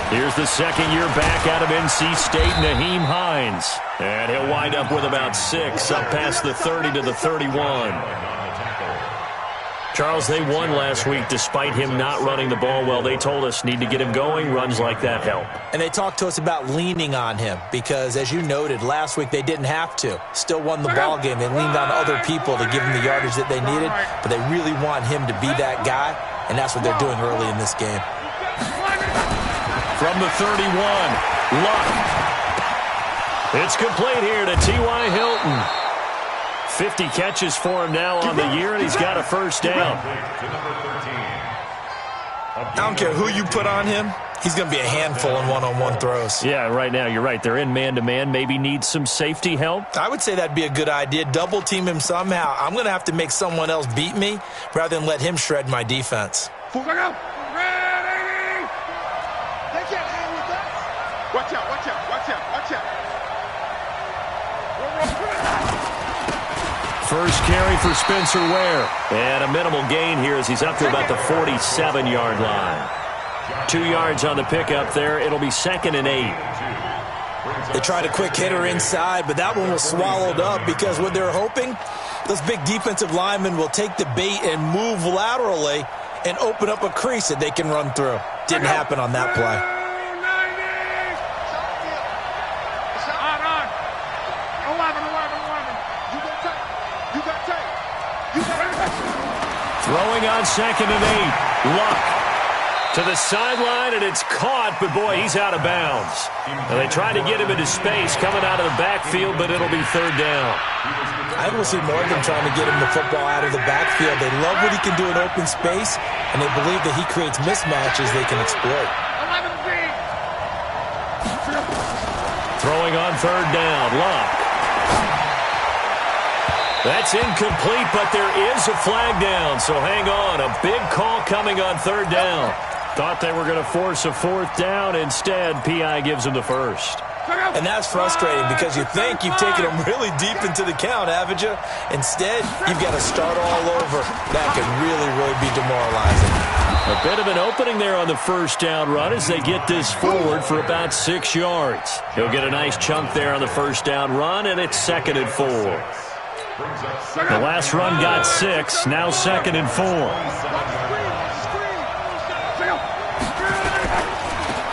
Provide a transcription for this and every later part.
Here's the second-year back out of NC State, Nyheim Hines. And he'll wind up with about 6, up past the 30 to the 31. Charles, they won last week despite him not running the ball well. They told us need to get him going. Runs like that help. And they talked to us about leaning on him because, as you noted, last week they didn't have to. Still won the ball game. They leaned on other people to give him the yardage that they needed, but they really want him to be that guy, and that's what they're doing early in this game. From the 31, Luck. It's complete here to T.Y. Hilton. 50 catches for him now on the year, and he's got a first down. I don't care who you put on him. He's going to be a handful in one-on-one throws. Yeah, right now, you're right. They're in man-to-man. Maybe need some safety help. I would say that'd be a good idea. Double-team him somehow. I'm going to have to make someone else beat me rather than let him shred my defense. Watch out, watch out, watch out, watch out. First carry for Spencer Ware. And a minimal gain here as he's up to about the 47-yard line. 2 yards on the pickup there. It'll be 2nd and 8. They tried a quick hitter inside, but that one was swallowed up because what they're hoping, those big defensive linemen will take the bait and move laterally and open up a crease that they can run through. Didn't happen on that play. Throwing on 2nd and 8. Luck to the sideline, and it's caught, but boy, he's out of bounds. And they tried to get him into space coming out of the backfield, but it'll be 3rd down. I will see more of them trying to get him the football out of the backfield. They love what he can do in open space, and they believe that he creates mismatches they can exploit. Throwing on 3rd down, Luck. That's incomplete, but there is a flag down, so hang on. A big call coming on 3rd down. Thought they were going to force a 4th down. Instead, P.I. gives them the first. And that's frustrating because you think you've taken them really deep into the count, haven't you? Instead, you've got to start all over. That can really, really be demoralizing. A bit of an opening there on the first down run as they get this forward for about 6 yards. He'll get a nice chunk there on the first down run, and it's 2nd and 4. The last run got 6, now 2nd and 4.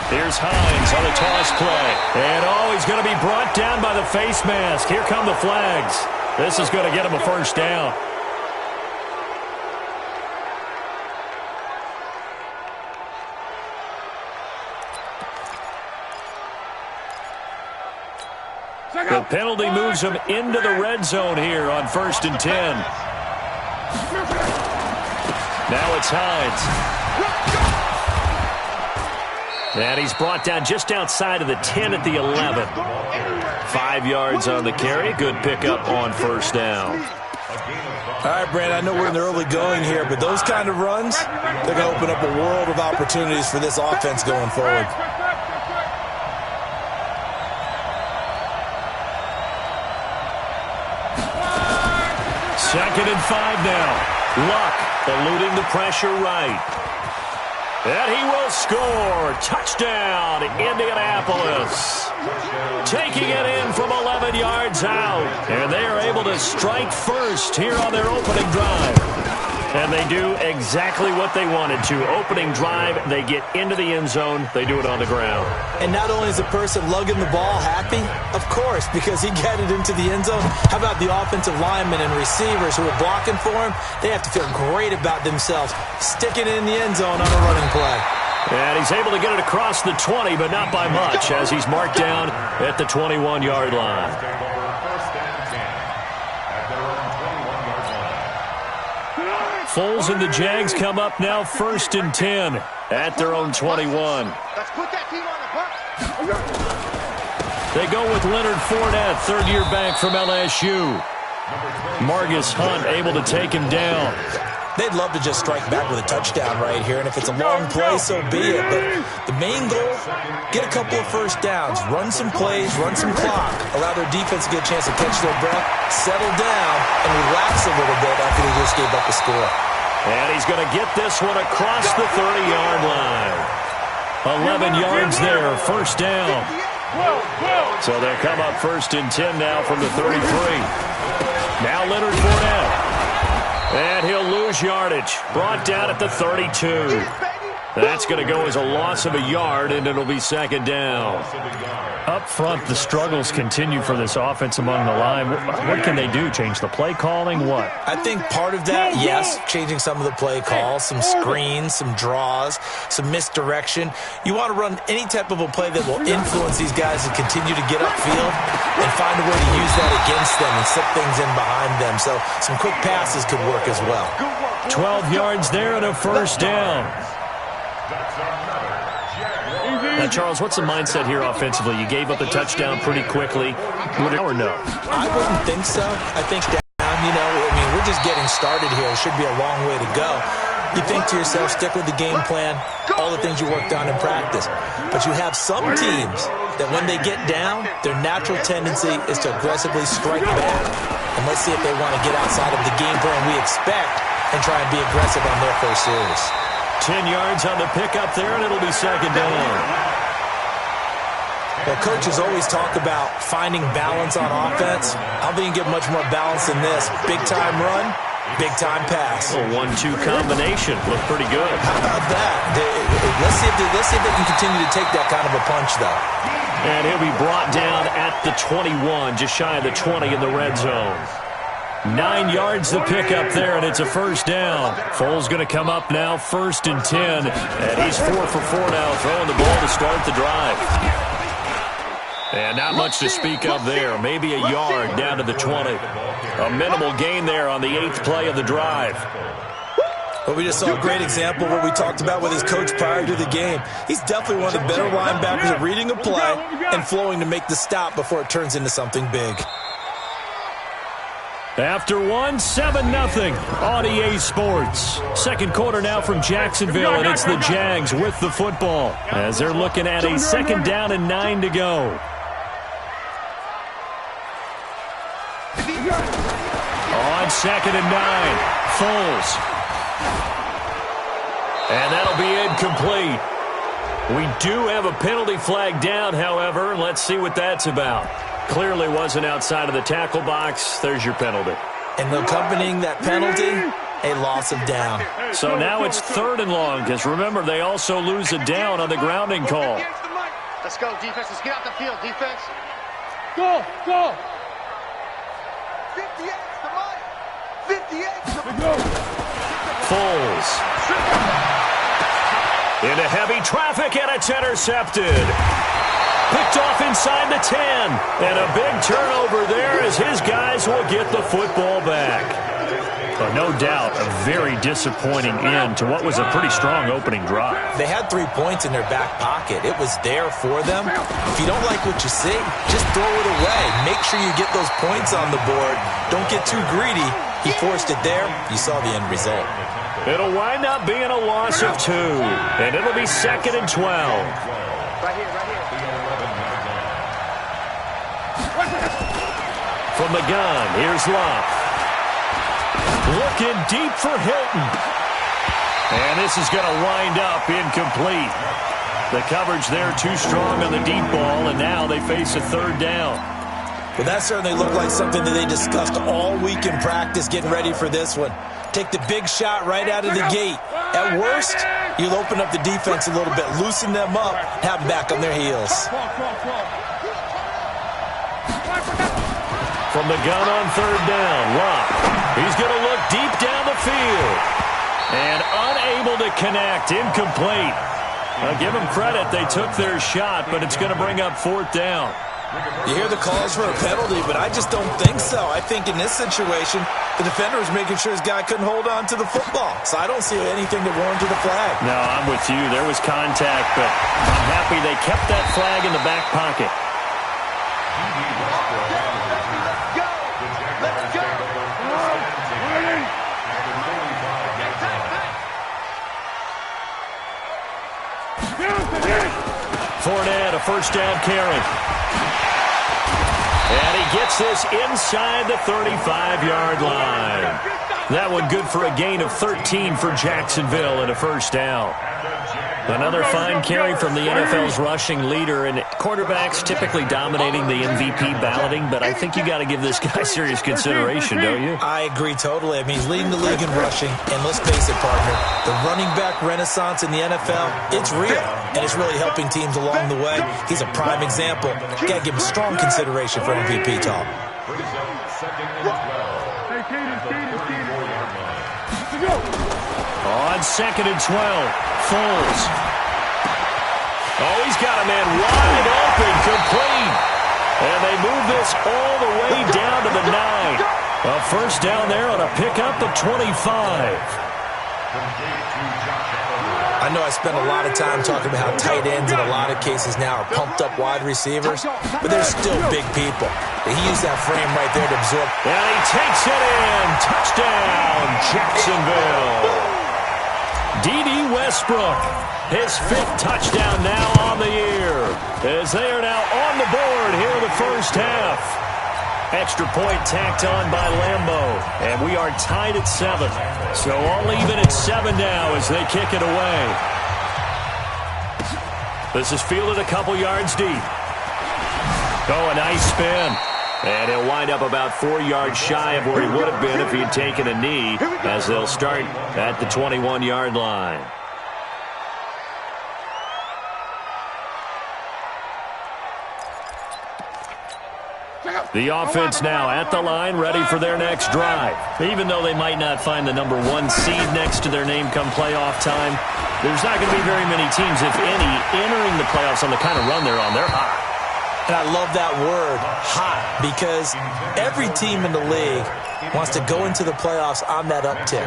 Here's Hines on the toss play. And he's going to be brought down by the face mask. Here come the flags. This is going to get him a first down. The penalty moves him into the red zone here on 1st and 10. Now it's Hines. And he's brought down just outside of the 10 at the 11. 5 yards on the carry. Good pickup on 1st down. All right, Brand, I know we're in the early going here, but those kind of runs, they're going to open up a world of opportunities for this offense going forward. Second and 5 now. Luck eluding the pressure right. And he will score. Touchdown, Indianapolis. Taking it in from 11 yards out. And they are able to strike first here on their opening drive. And they do exactly what they wanted to. Opening drive, they get into the end zone. They do it on the ground. And not only is the person lugging the ball happy, of course, because he got it into the end zone. How about the offensive linemen and receivers who are blocking for him? They have to feel great about themselves, sticking it in the end zone on a running play. And he's able to get it across the 20, but not by much, as he's marked down at the 21-yard line. Foles and the Jags come up now 1st and 10 at their own 21. Let's put that team on the bus. They go with Leonard Fournette, 3rd-year back from LSU. Margus Hunt able to take him down. They'd love to just strike back with a touchdown right here, and if it's a long play, so be it. But the main goal, get a couple of first downs, run some plays, run some clock, allow their defense to get a chance to catch their breath, settle down, and relax a little bit after they just gave up the score. And he's going to get this one across the 30-yard line. 11 yards there, first down. So they'll come up 1st and 10 now from the 33. Now Leonard Fournette. And he'll lose yardage. Brought down at the 32. That's going to go as a loss of a yard, and it'll be 2nd down. Up front, the struggles continue for this offense among the line. What can they do? Change the play calling? What? I think part of that, yes, changing some of the play calls, some screens, some draws, some misdirection. You want to run any type of a play that will influence these guys to continue to get upfield and find a way to use that against them and slip things in behind them. So some quick passes could work as well. 12 yards there and a first down. Now, Charles, what's the mindset here offensively? You gave up the touchdown pretty quickly. Or no? I wouldn't think so. I think we're just getting started here. It should be a long way to go. You think to yourself, stick with the game plan, all the things you worked on in practice. But you have some teams that when they get down, their natural tendency is to aggressively strike back. And let's see if they want to get outside of the game plan we expect and try and be aggressive on their first series. 10 yards on the pickup there, and it'll be 2nd down. Well, coaches always talk about finding balance on offense. I don't think you get much more balance than this. Big-time run, big-time pass. A 1-2 combination. Looked pretty good. How about that? Let's see if they can continue to take that kind of a punch, though. And he'll be brought down at the 21, just shy of the 20 in the red zone. 9 yards the pickup there, and it's a first down. Foles going to come up now, 1st and 10. And he's 4 for 4 now, throwing the ball to start the drive. And not much to speak of there. Maybe a yard down to the 20. A minimal gain there on the 8th play of the drive. Well, we just saw a great example of what we talked about with his coach prior to the game. He's definitely one of the better linebackers at reading a play and flowing to make the stop before it turns into something big. After 7-0 on EA Sports. Second quarter now from Jacksonville, and it's the Jags with the football as they're looking at a 2nd down and 9 to go. On 2nd and 9, Foles. And that'll be incomplete. We do have a penalty flag down, however. Let's see what that's about. Clearly wasn't outside of the tackle box. There's your penalty. And accompanying that penalty, a loss of down. So now it's 3rd and long, because remember, they also lose a down on the grounding call. Let's go, defense. Let's get out the field, defense. Go, go. 58's the money. 58's the money. Foles. Into heavy traffic, and it's intercepted. Picked off inside the 10. And a big turnover there as his guys will get the football back. But no doubt a very disappointing end to what was a pretty strong opening drive. They had 3 points in their back pocket. It was there for them. If you don't like what you see, just throw it away. Make sure you get those points on the board. Don't get too greedy. He forced it there. You saw the end result. It'll wind up being a loss of 2. And it'll be 2nd and 12. Right here, right here. From the gun, here's Love. Looking deep for Hilton. And this is going to wind up incomplete. The coverage there too strong on the deep ball, and now they face a 3rd down. Well, that certainly looked like something that they discussed all week in practice getting ready for this one. Take the big shot right out of the gate. At worst, you'll open up the defense a little bit, loosen them up, have them back on their heels. From the gun on 3rd down, Love. He's going to look deep down the field. And unable to connect, incomplete. I'll give them credit, they took their shot, but it's going to bring up 4th down. You hear the calls for a penalty, but I just don't think so. I think in this situation, the defender was making sure his guy couldn't hold on to the football. So I don't see anything that warranted a flag. No, I'm with you. There was contact, but I'm happy they kept that flag in the back pocket. Fournette, a 1st down carry. And he gets this inside the 35-yard line. That one good for a gain of 13 for Jacksonville and a 1st down. Another fine carry from the NFL's rushing leader, and quarterbacks typically dominating the MVP balloting, but I think you got to give this guy serious consideration, don't you? I agree totally. I mean, he's leading the league in rushing, and let's face it, partner, the running back renaissance in the NFL, it's real, and it's really helping teams along the way. He's a prime example. You got to give him strong consideration for MVP talk. On 2nd and 12, Foles. Oh, he's got a man wide open, complete. And they move this all the way down to the 9. A first down there on a pickup of 25. I know I spent a lot of time talking about how tight ends in a lot of cases now are pumped up wide receivers, but they're still big people. He used that frame right there to absorb. And he takes it in. Touchdown, Jacksonville. D.D. Westbrook, his 5th touchdown now on the year, as they are now on the board here in the first half. Extra point tacked on by Lambeau, and we are tied at 7. So all even at 7 now as they kick it away. This is fielded a couple yards deep. Oh, a nice spin. And he'll wind up about 4 yards shy of where he would have been if he had taken a knee, as they'll start at the 21-yard line. The offense now at the line, ready for their next drive. Even though they might not find the number 1 seed next to their name come playoff time, there's not going to be very many teams, if any, entering the playoffs on the kind of run they're on. They're hot. And I love that word, hot, because every team in the league wants to go into the playoffs on that uptick.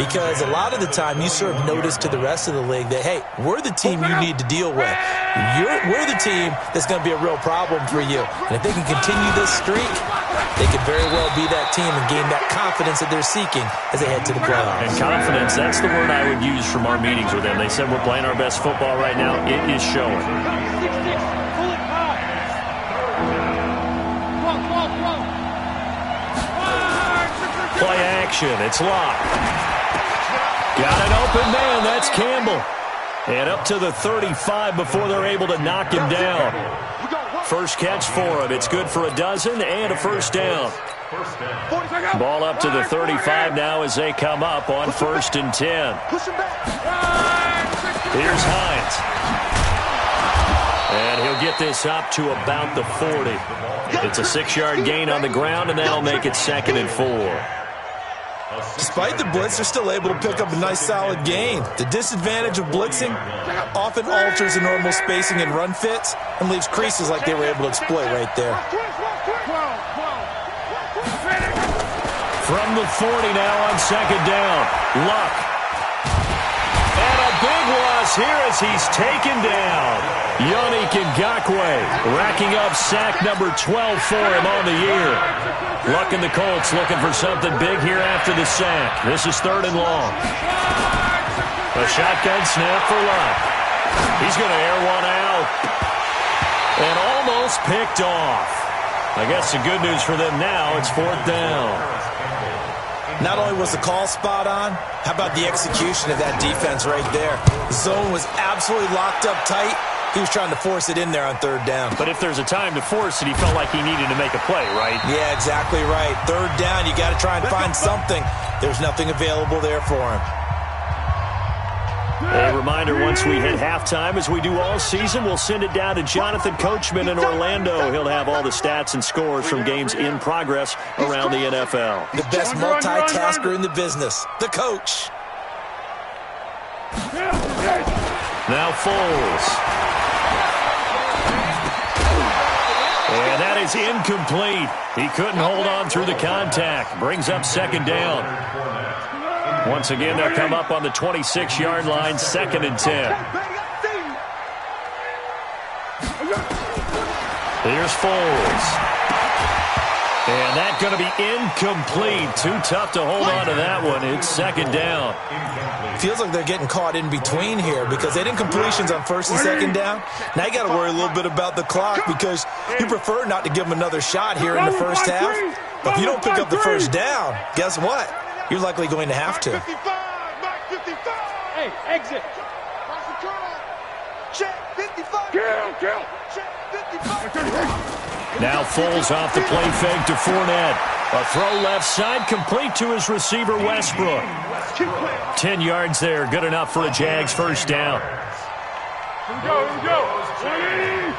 Because a lot of the time you serve notice to the rest of the league that, hey, we're the team you need to deal with. We're the team that's going to be a real problem for you. And if they can continue this streak, they could very well be that team and gain that confidence that they're seeking as they head to the playoffs. And confidence, that's the word I would use from our meetings with them. They said we're playing our best football right now. It is showing. Play action. It's Locke. Got an open man. That's Campbell. And up to the 35 before they're able to knock him down. First catch for him. It's good for a dozen and a first down. Ball up to the 35 now as they come up on 1st and 10. Here's Hines. And he'll get this up to about the 40. It's a 6-yard gain on the ground, and that'll make it 2nd and 4. Despite the blitz, they're still able to pick up a nice solid gain. The disadvantage of blitzing often alters the normal spacing and run fits and leaves creases like they were able to exploit right there. From the 40 now on 2nd down. Luck. And a big loss here as he's taken down. Yannick Ngakoue racking up sack number 12 for him on the year. Luck and the Colts looking for something big here after the sack. This is 3rd and long. A shotgun snap for Luck. He's going to air one out. And almost picked off. I guess the good news for them now, it's 4th down. Not only was the call spot on, how about the execution of that defense right there? The zone was absolutely locked up tight. He was trying to force it in there on 3rd down. But if there's a time to force it, he felt like he needed to make a play, right? Yeah, exactly right. 3rd down, you got to try and find something. There's nothing available there for him. A reminder, once we hit halftime, as we do all season, we'll send it down to Jonathan Coachman in Orlando. He'll have all the stats and scores from games in progress around the NFL. The best multitasker in the business, the coach. Now Foles. And that is incomplete. He couldn't hold on through the contact. Brings up 2nd down. Once again, they'll come up on the 26-yard line, 2nd and 10. Here's Foles. And that's going to be incomplete. Too tough to hold on to that one. It's 2nd down. Feels like they're getting caught in between here because they did incompletions on 1st and 2nd down. Now you got to worry a little bit about the clock because you prefer not to give them another shot here in the first half. But if you don't pick up the 1st down, guess what? You're likely going to have to. Hey, exit. Now Foles off the play fake to Fournette. A throw left side, complete to his receiver, Westbrook. 10 yards there, good enough for a Jags first down.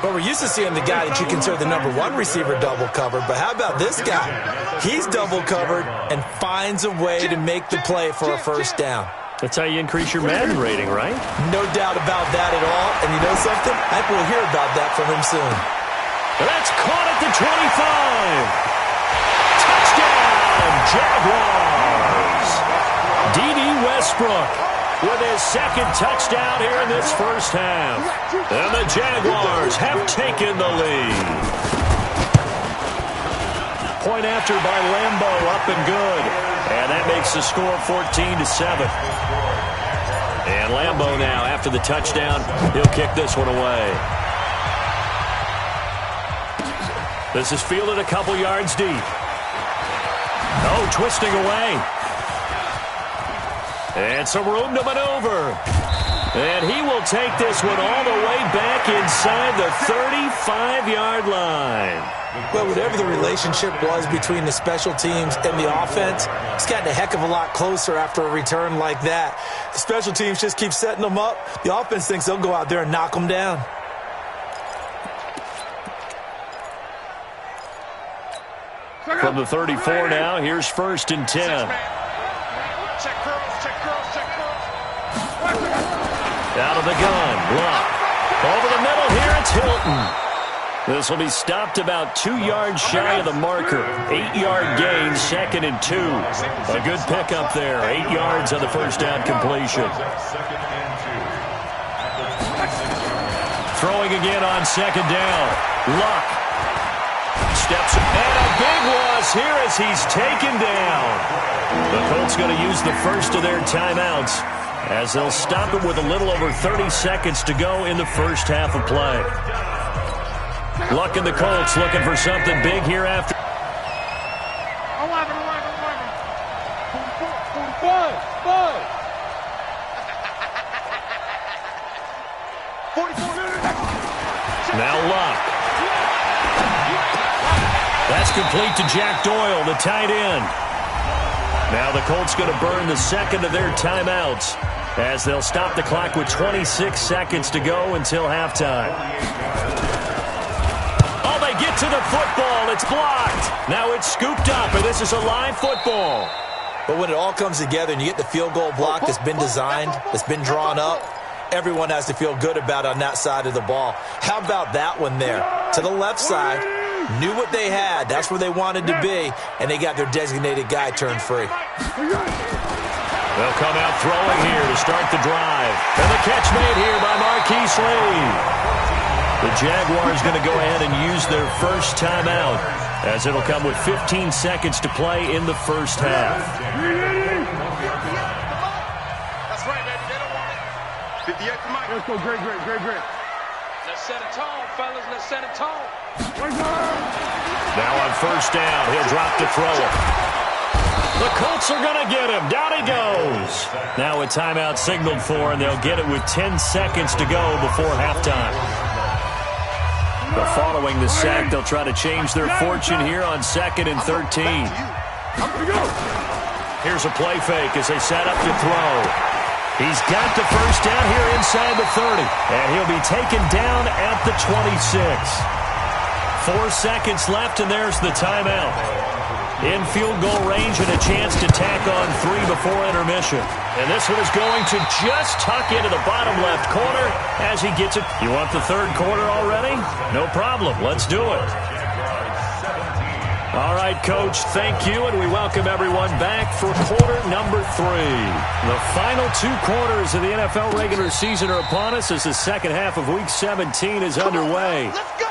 But we're used to seeing the guy that you consider the number one receiver double covered. But how about this guy? He's double covered and finds a way to make the play for a first down. That's how you increase your Madden rating, right? No doubt about that at all. And you know something? I think we'll hear about that from him soon. That's caught at the 25. Touchdown, Jaguars. D.D. Westbrook with his second touchdown here in this first half. And the Jaguars have taken the lead. Point after by Lambo, up and good. And that makes the score 14-7. And Lambo now, after the touchdown, he'll kick this one away. This is fielded a couple yards deep. Oh, twisting away. And some room to maneuver. And he will take this one all the way back inside the 35-yard line. Well, whatever the relationship was between the special teams and the offense, it's gotten a heck of a lot closer after a return like that. The special teams just keep setting them up. The offense thinks they'll go out there and knock them down. From the 34 now, here's 1st and 10. Check curls, check curls, check curls. Out of the gun, Luck. Over the middle here, it's Hilton. This will be stopped about 2 yards shy of the marker. 8-yard gain, 2nd and 2. A good pickup there. 8 yards on the first down completion. Throwing again on 2nd down. Luck. Steps, and a big loss here as he's taken down. The Colts going to use the first of their timeouts as they'll stop it with a little over 30 seconds to go in the first half of play. Luck and the Colts looking for something big here after. 44. Now Luck. That's complete to Jack Doyle, the tight end. Now the Colts going to burn the second of their timeouts as they'll stop the clock with 26 seconds to go until halftime. Oh, they get to the football. It's blocked. Now it's scooped up, and this is a live football. But when it all comes together and you get the field goal block that's been designed, that's been drawn up, everyone has to feel good about it on that side of the ball. How about that one there? To the left side. Knew what they had. That's where they wanted to be. And they got their designated guy turned free. They'll come out throwing here to start the drive. And the catch made here by Marquise Lee. The Jaguars going to go ahead and use their first timeout as it'll come with 15 seconds to play in the first half. That's right, baby. They don't want it. 58 to Mike. Let's go, great. Let's set a tone, fellas. Let's set a tone. Now on first down, he'll drop to throw it. The Colts are going to get him. Down he goes. Now a timeout signaled for, and they'll get it with 10 seconds to go before halftime. But following the sack, they'll try to change their fortune here on 2nd and 13. Here's a play fake as they set up to throw. He's got the first down here inside the 30, and he'll be taken down at the 26. 4 seconds left, and there's the timeout. In field goal range and a chance to tack on 3 before intermission. And this one is going to just tuck into the bottom left corner as he gets it. You want the third quarter already? No problem. Let's do it. All right, Coach, thank you, and we welcome everyone back for quarter number 3. The final 2 quarters of the NFL regular season are upon us as the second half of Week 17 is underway. Let's go.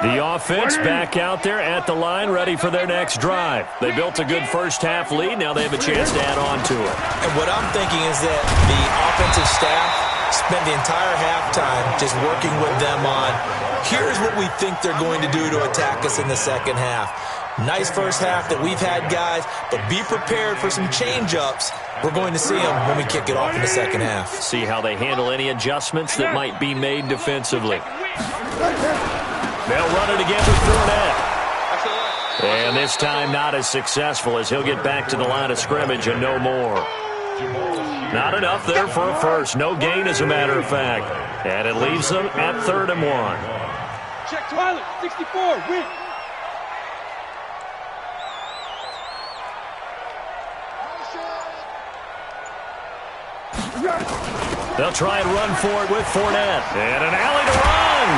The offense back out there at the line, ready for their next drive. They built a good first half lead. Now they have a chance to add on to it. And what I'm thinking is that the offensive staff spent the entire halftime just working with them on, here's what we think they're going to do to attack us in the second half. Nice first half that we've had, guys, but be prepared for some change-ups. We're going to see them when we kick it off in the second half. See how they handle any adjustments that might be made defensively. They'll run it again with Fournette. And this time not as successful as he'll get back to the line of scrimmage and no more. Not enough there for a first. No gain, as a matter of fact. And it leaves them at 3rd and 1. Check Tyler, 64, win. They'll try and run for it with Fournette. And an alley to run.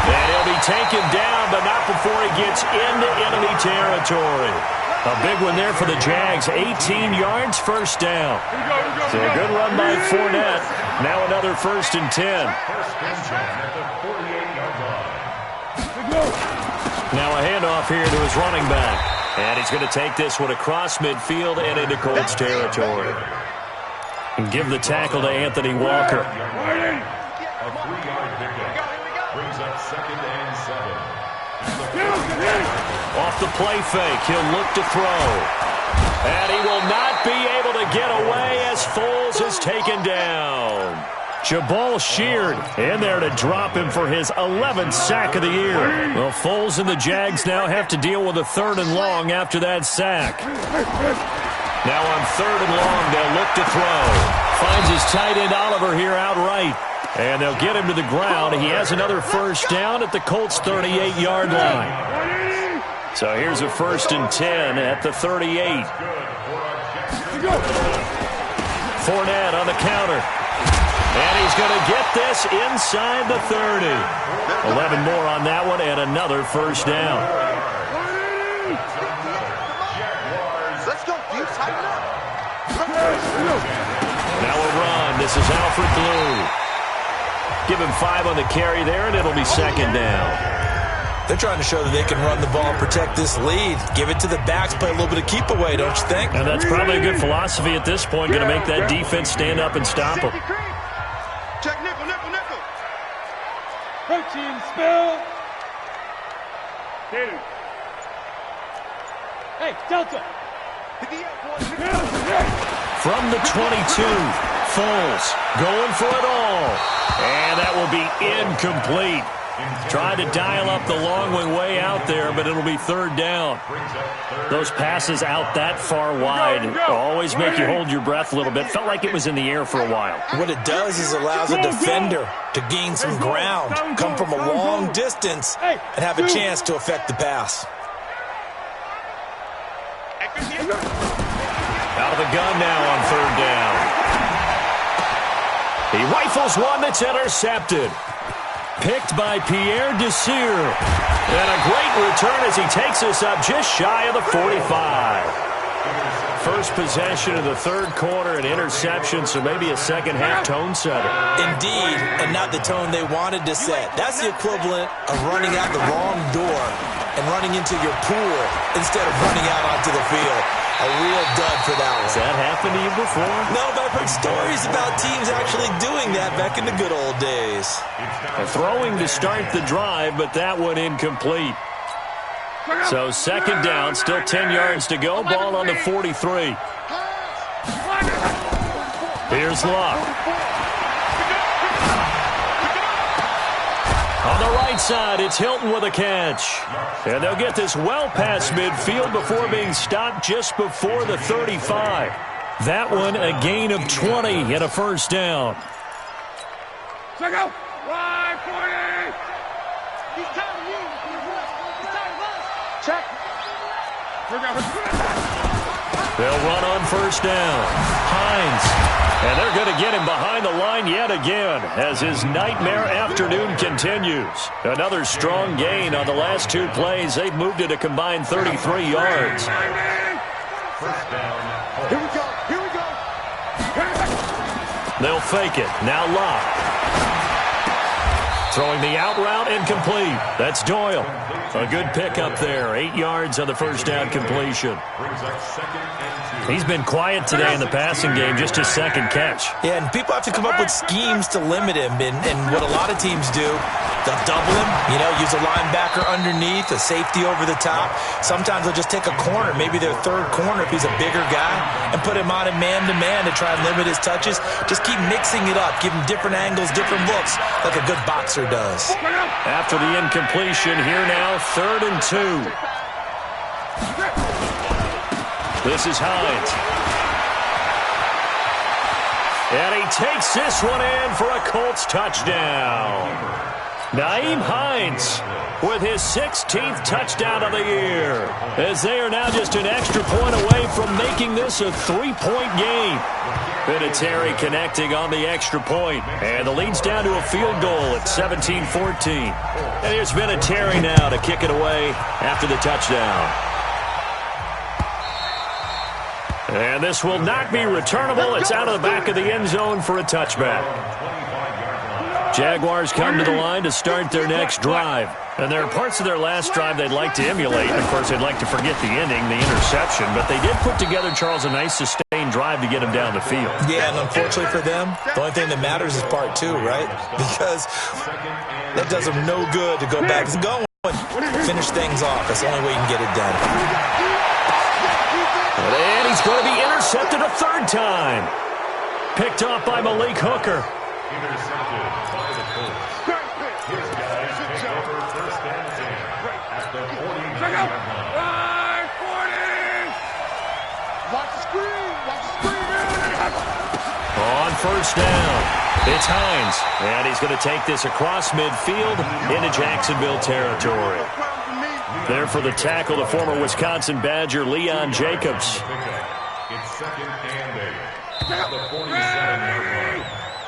And he'll be taken down, but not before he gets into enemy territory. A big one there for the Jags. 18 yards, first down. So a good run by Fournette. Now another 1st and 10. Now a handoff here to his running back. And he's going to take this one across midfield and into Colts territory. And give the tackle to Anthony Walker. A 3-yard pickup. Brings up 2nd and 7. Off the play fake, he'll look to throw. And he will not be able to get away as Foles is taken down. Jabal Sheard in there to drop him for his 11th sack of the year. Well, Foles and the Jags now have to deal with a 3rd and long after that sack. Now on 3rd and long, they'll look to throw. Finds his tight end Oliver here outright. And they'll get him to the ground. He has another first down at the Colts' 38-yard line. So here's a 1st and 10 at the 38. Fournette on the counter. And he's going to get this inside the 30. 11 more on that one and another first down. Now a run. This is Alfred Blue. Give him 5 on the carry there, and it'll be 2nd down. They're trying to show that they can run the ball and protect this lead. Give it to the backs, play a little bit of keep away, don't you think? And that's probably a good philosophy at this point. Going to make that defense stand up and stop them. Check nickel, nickel, nickel. Protein spill. Hey, Delta. From the 22, Foles going for it all. And that will be incomplete. Tried to dial up the long way out there, but it'll be 3rd down. Those passes out that far wide always make you hold your breath a little bit. Felt like it was in the air for a while. What it does is allows a defender to gain some ground, come from a long distance, and have a chance to affect the pass. Out of the gun now on 3rd down. He rifles one that's intercepted. Picked by Pierre Desir. And a great return as he takes us up just shy of the 45. First possession of the 3rd quarter, an interception, so maybe a second-half tone setter. Indeed, and not the tone they wanted to set. That's the equivalent of running out the wrong door and running into your pool instead of running out onto the field. A real dud for that one. Has that happened to you before? No, but I've heard stories about teams actually doing that back in the good old days. Throwing to start the drive, but that one incomplete. So 2nd down, still 10 yards to go. Ball on the 43. Here's Luck. On the right side, it's Hilton with a catch. And they'll get this well past midfield before being stopped just before the 35. That one a gain of 20 and a first down. Check out. 540. He's tired of you. He's tired of us. Check. They'll run on first down. Hines. And they're going to get him behind the line yet again as his nightmare afternoon continues. Another strong gain on the last 2 plays. They've moved it a combined 33 yards. First down. Here we go. Here we go. They'll fake it. Now Locke. Throwing the out route incomplete. That's Doyle. A good pick up there. 8 yards on the first down completion. Brings up 2nd and 2. He's been quiet today in the passing game, just his second catch. Yeah, and people have to come up with schemes to limit him. And what a lot of teams do, they'll double him, use a linebacker underneath, a safety over the top. Sometimes they'll just take a corner, maybe their third corner if he's a bigger guy, and put him on a man-to-man to try and limit his touches. Just keep mixing it up, give him different angles, different looks, like a good boxer does. After the incompletion, here now, 3rd and 2. This is Hines. And he takes this one in for a Colts touchdown. Nyheim Hines with his 16th touchdown of the year, as they are now just an extra point away from making this a 3-point game. Vinatieri connecting on the extra point, and the lead's down to a field goal at 17-14. And here's Vinatieri now to kick it away after the touchdown. And this will not be returnable. It's out of the back of the end zone for a touchback. Jaguars come to the line to start their next drive. And there are parts of their last drive they'd like to emulate. Of course, they'd like to forget the ending, the interception. But they did put together, Charles, a nice sustained drive to get him down the field. Yeah, and unfortunately for them, the only thing that matters is part 2, right? Because that does them no good to go back and go and finish things off. That's the only way you can get it done. And he's going to be intercepted a 3rd time. Picked off by Malik Hooker. Intercepted by the Colts. His guys take over first and 10 at the 49-yard line. 40! Watch the screen! Watch the screen! On 1st down, it's Hines. And he's going to take this across midfield into Jacksonville territory. There for the tackle, the former Wisconsin Badger, Leon Jacobs. It's 2nd and 8 at the 47-yard line.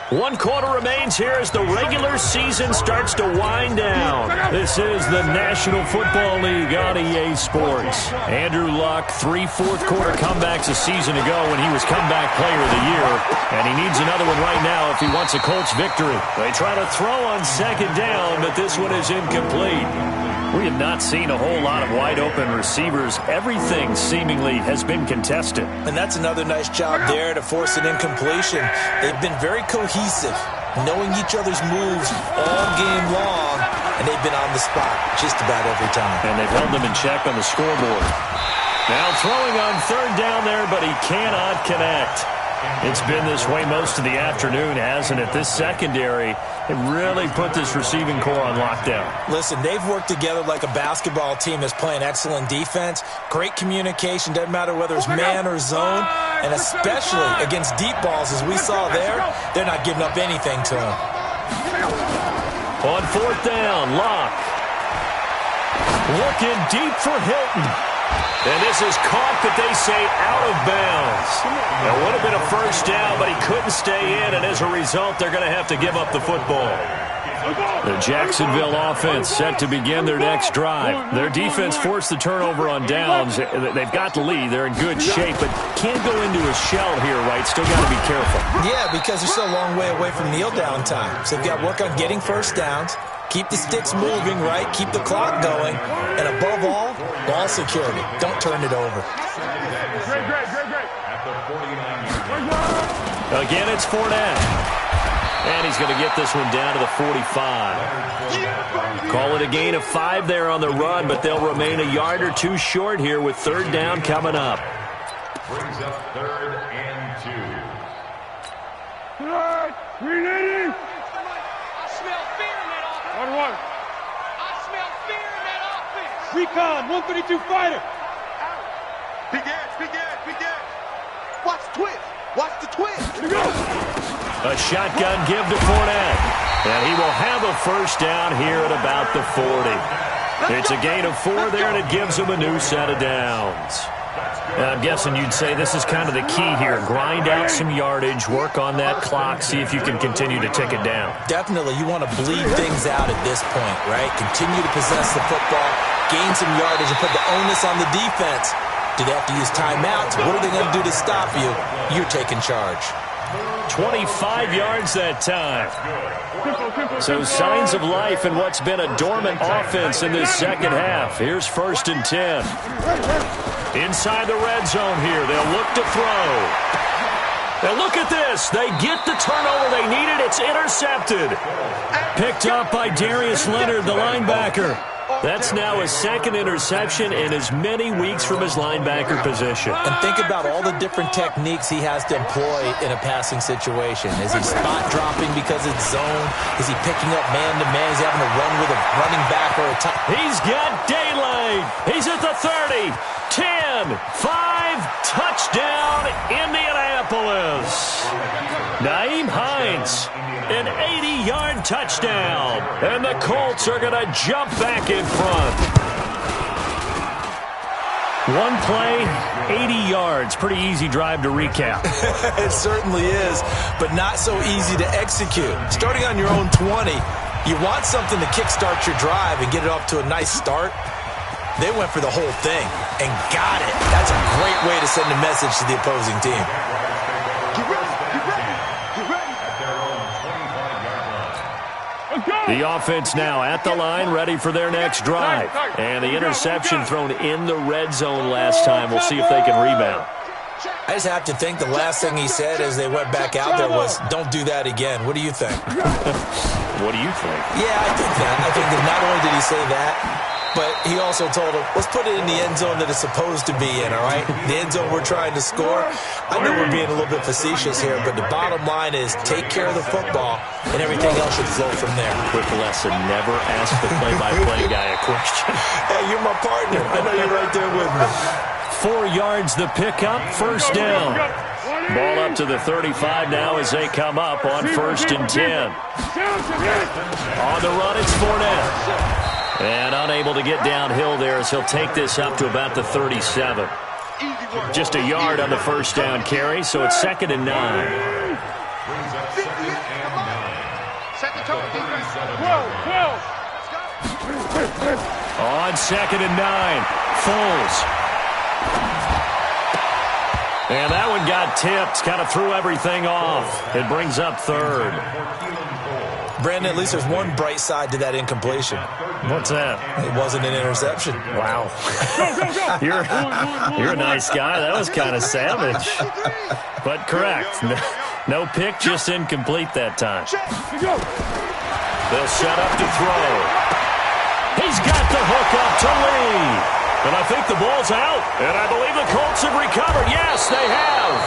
1 quarter remains here as the regular season starts to wind down. This is the National Football League on EA Sports. Andrew Luck, 3 fourth-quarter comebacks a season ago when he was comeback player of the year. And he needs another one right now if he wants a Colts victory. They try to throw on 2nd down, but this one is incomplete. We have not seen a whole lot of wide-open receivers. Everything seemingly has been contested. And that's another nice job there to force an incompletion. They've been very cohesive, knowing each other's moves all game long, and they've been on the spot just about every time. And they've held them in check on the scoreboard. Now throwing on 3rd down there, but he cannot connect. It's been this way most of the afternoon, hasn't it? This secondary, it really put this receiving core on lockdown. Listen, they've worked together like a basketball team that's playing excellent defense. Great communication, doesn't matter whether it's man or zone. And especially against deep balls, as we saw there, they're not giving up anything to them. On 4th down, Locke. Looking deep for Hilton. And this is caught, but they say out of bounds. It would have been a 1st down, but he couldn't stay in, and as a result, they're going to have to give up the football. The Jacksonville offense set to begin their next drive. Their defense forced the turnover on downs. They've got the lead. They're in good shape, but can't go into a shell here, right? Still got to be careful. Yeah, because they're still a long way away from kneel down time. So they've got to work on getting 1st downs. Keep the sticks moving, right? Keep the clock going. And above all, ball security. Don't turn it over. Great. At the 49-yard line. Again, it's Fournette. And he's going to get this one down to the 45. Call it a gain of 5 there on the run, but they'll remain a yard or 2 short here with 3rd down coming up. Brings up 3rd and 2. Good. Reloading. I smell fear in that offense. 1-1. I smell fear in that offense. Recon, 132 fighter. Big edge. Watch the twist. Watch the twist. Here we go. A shotgun give to Fournette. And he will have a 1st down here at about the 40. It's a gain of 4 there, and it gives him a new set of downs. I'm guessing you'd say this is kind of the key here. Grind out some yardage, work on that clock, see if you can continue to tick it down. Definitely, you want to bleed things out at this point, right? Continue to possess the football, gain some yardage, and put the onus on the defense. Do they have to use timeouts? What are they going to do to stop you? You're taking charge. 25 yards that time. So signs of life in what's been a dormant offense in this second half. Here's 1st and 10. Inside the red zone here. They'll look to throw. Now look at this. They get the turnover they needed. It's intercepted. Picked up by Darius Leonard, the linebacker. That's now his 2nd interception in as many weeks from his linebacker position. And think about all the different techniques he has to employ in a passing situation. Is he spot dropping because it's zone? Is he picking up man-to-man? Is he having to run with a running back or a tight? He's got daylight. He's at the 30. 10, 5, touchdown, Indianapolis. Nyheim Hines, an 80-yard touchdown. And the Colts are going to jump back in front. One play, 80 yards. Pretty easy drive to recap. It certainly is, but not so easy to execute. Starting on your own 20, you want something to kickstart your drive and get it off to a nice start. They went for the whole thing and got it. That's a great way to send a message to the opposing team. Get ready, get ready, get ready. The offense now at the line, ready for their next drive. And the interception thrown in the red zone last time. We'll see if they can rebound. I just have to think the last thing he said as they went back out there was, don't do that again. What do you think? What do you think? Yeah, I think that. I think that not only did he say that, but he also told him, let's put it in the end zone that it's supposed to be in, all right? The end zone we're trying to score. I know we're being a little bit facetious here, but the bottom line is take care of the football, and everything else should flow from there. Quick lesson, never ask the play-by-play guy a question. Hey, you're my partner. I know you're right there with me. 4 yards the pickup, 1st down. Ball up to the 35 now as they come up on 1st and 10. On the run, it's Fournette. And unable to get downhill there as he'll take this up to about the 37. Just a yard on the 1st down carry, so it's 2nd and 9. Set the tone, defense. On 2nd and 9, Foles. And that one got tipped, kind of threw everything off. It brings up 3rd. Brandon, at least there's one bright side to that incompletion. What's that? It wasn't an interception. Wow. You're a nice guy. That was kind of savage. But correct. No pick, just incomplete that time. They'll set up to throw. He's got the hook up to Lee. And I think the ball's out. And I believe the Colts have recovered. Yes, they have.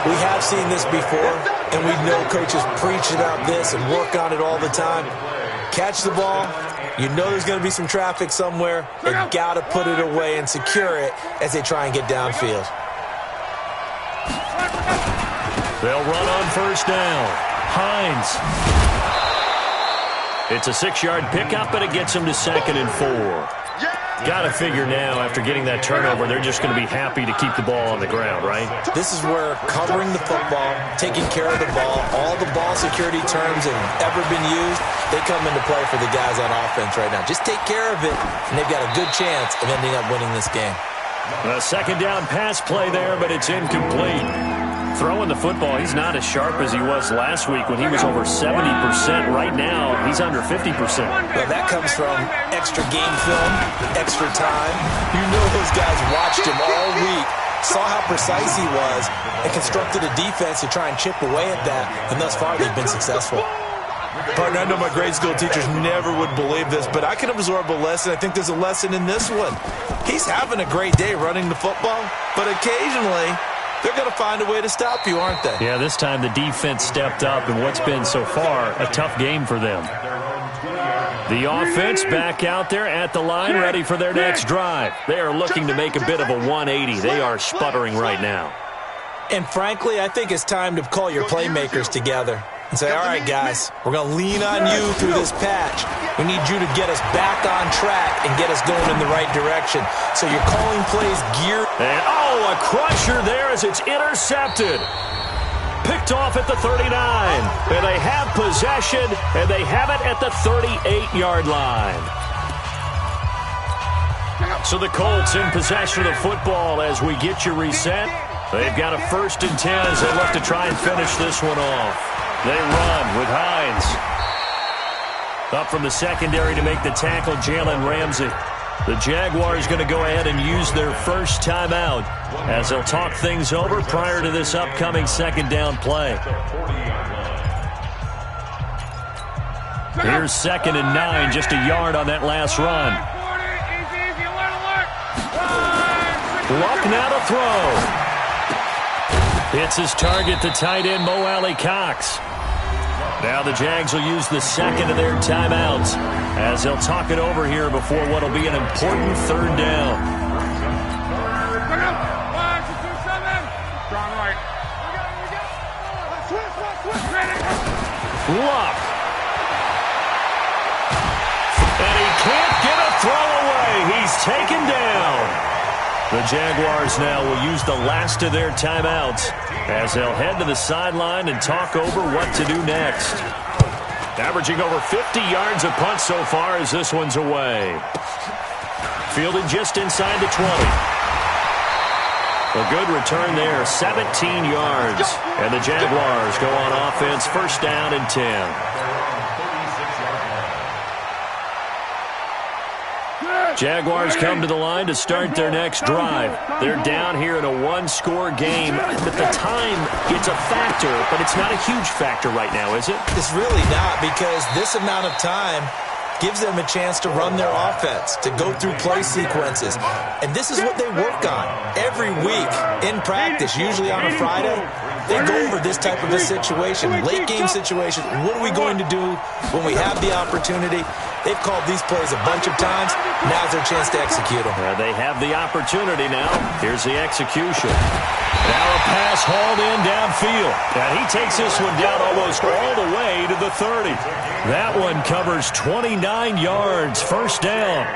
We have seen this before, and we know coaches preach about this and work on it all the time. Catch the ball. You know there's going to be some traffic somewhere. They've got to put it away and secure it as they try and get downfield. They'll run on 1st down. Hines. It's a 6-yard pickup, but it gets them to 2nd and 4. Got to figure now, after getting that turnover, they're just going to be happy to keep the ball on the ground, right? This is where covering the football, taking care of the ball, all the ball security terms have ever been used, they come into play for the guys on offense right now. Just take care of it, and they've got a good chance of ending up winning this game. A 2nd down pass play there, but it's incomplete. Throwing the football, he's not as sharp as he was last week when he was over 70%. Right now, he's under 50%. Well, that comes from extra game film, extra time. You know those guys watched him all week, saw how precise he was, and constructed a defense to try and chip away at that, and thus far they've been successful. Partner, I know my grade school teachers never would believe this, but I can absorb a lesson. I think there's a lesson in this one. He's having a great day running the football, but occasionally they're going to find a way to stop you, aren't they? Yeah, this time the defense stepped up in what's been so far a tough game for them. The offense back out there at the line, ready for their next drive. They are looking to make a bit of a 180. They are sputtering right now. And frankly, I think it's time to call your playmakers together and say, all right, guys, we're going to lean on you through this patch. We need you to get us back on track and get us going in the right direction. So you're calling plays geared. And, oh, a crusher there as it's intercepted. Picked off at the 39. And they have possession, and they have it at the 38-yard line. So the Colts in possession of the football as we get you reset. They've got a 1st and 10 as they look to try and finish this one off. They run with Hines. Up from the secondary to make the tackle, Jalen Ramsey. The Jaguars going to go ahead and use their first timeout as they'll talk things over prior to this upcoming 2nd down play. Here's 2nd and 9, just a yard on that last run. Luck now to throw. Hits his target, the tight end, Mo Alley-Cox. Now the Jags will use the 2nd of their timeouts as they'll talk it over here before what will be an important 3rd down. Luck. And he can't get a throw away. He's taken down. The Jaguars now will use the last of their timeouts as they'll head to the sideline and talk over what to do next. Averaging over 50 yards a punt so far as this one's away. Fielded just inside the 20. A good return there, 17 yards. And the Jaguars go on offense, 1st down and 10. Jaguars come to the line to start their next drive. They're down here in a 1-score game. At the time, it's a factor, but it's not a huge factor right now, is it? It's really not, because this amount of time gives them a chance to run their offense, to go through play sequences. And this is what they work on every week in practice, usually on a Friday. They go over this type of a situation, late-game situation. What are we going to do when we have the opportunity? They've called these plays a bunch of times. Now's their chance to execute them. They have the opportunity now. Here's the execution. Now a pass hauled in downfield. And he takes this one down almost all the way to the 30. That one covers 29 yards. 1st down.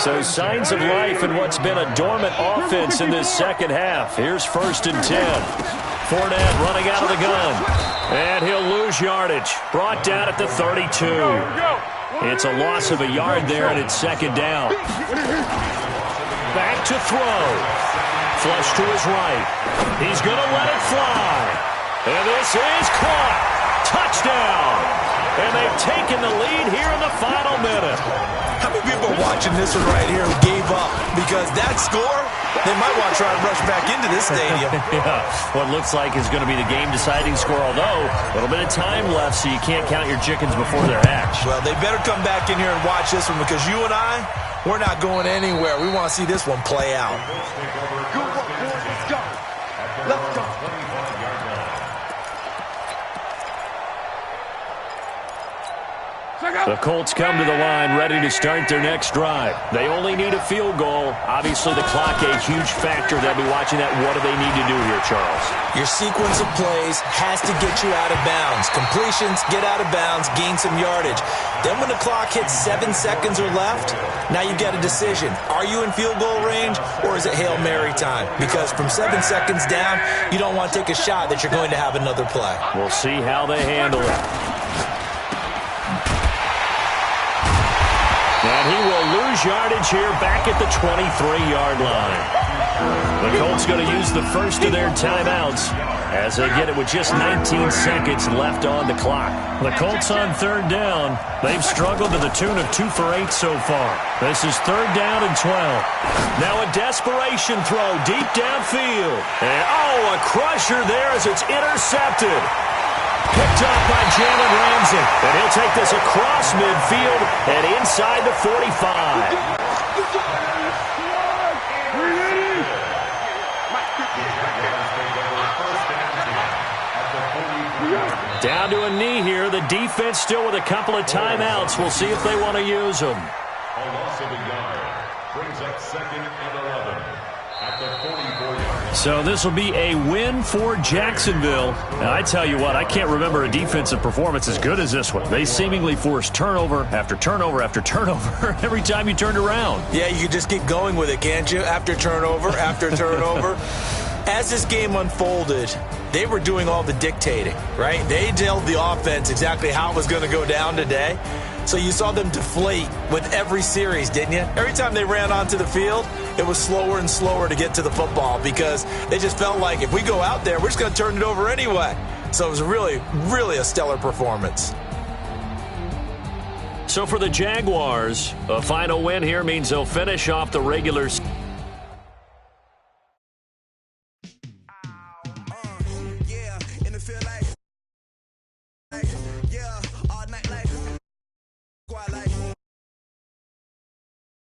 So signs of life in what's been a dormant offense in this 2nd half. Here's 1st and 10. Fournette running out of the gun. And he'll lose yardage. Brought down at the 32. It's a loss of a yard there, and it's 2nd down. Back to throw. Flush to his right. He's going to let it fly. And this is caught. Touchdown. And they've taken the lead here in the final minute. How many people are watching this one right here who gave up? Because that score, they might want to try to rush back into this stadium. Yeah, what looks like is going to be the game-deciding score, although a little bit of time left, so you can't count your chickens before they're hatched. Well, they better come back in here and watch this one, because you and I, we're not going anywhere. We want to see this one play out. Good work, boys. Let's go. Let's go. The Colts come to the line ready to start their next drive. They only need a field goal. Obviously, the clock a huge factor. They'll be watching that. What do they need to do here, Charles? Your sequence of plays has to get you out of bounds. Completions, get out of bounds, gain some yardage. Then when the clock hits 7 seconds or left, now you get a decision. Are you in field goal range, or is it Hail Mary time? Because from 7 seconds down, you don't want to take a shot that you're going to have another play. We'll see how they handle it. And he will lose yardage here back at the 23-yard line. The Colts going to use the 1st of their timeouts as they get it with just 19 seconds left on the clock. The Colts on 3rd down. They've struggled to the tune of 2 for 8 so far. This is 3rd down and 12. Now a desperation throw deep downfield. And a crusher there as it's intercepted. Picked up by Jalen Ramsey. And he'll take this across midfield and inside the 45. Down to a knee here. The defense still with a couple of timeouts. We'll see if they want to use them. A loss of a yard brings up 2nd and 11 at the 44-yard line. So this will be a win for Jacksonville. Now, I tell you what, I can't remember a defensive performance as good as this one. They seemingly forced turnover after turnover after turnover every time you turned around. Yeah, you can just keep going with it, can't you? After turnover, after turnover. as this game unfolded, they were doing all the dictating, right? They told the offense exactly how it was going to go down today. So you saw them deflate with every series, didn't you? Every time they ran onto the field, it was slower and slower to get to the football because they just felt like if we go out there, we're just going to turn it over anyway. So it was really, really a stellar performance. So for the Jaguars, a final win here means they'll finish off the regular season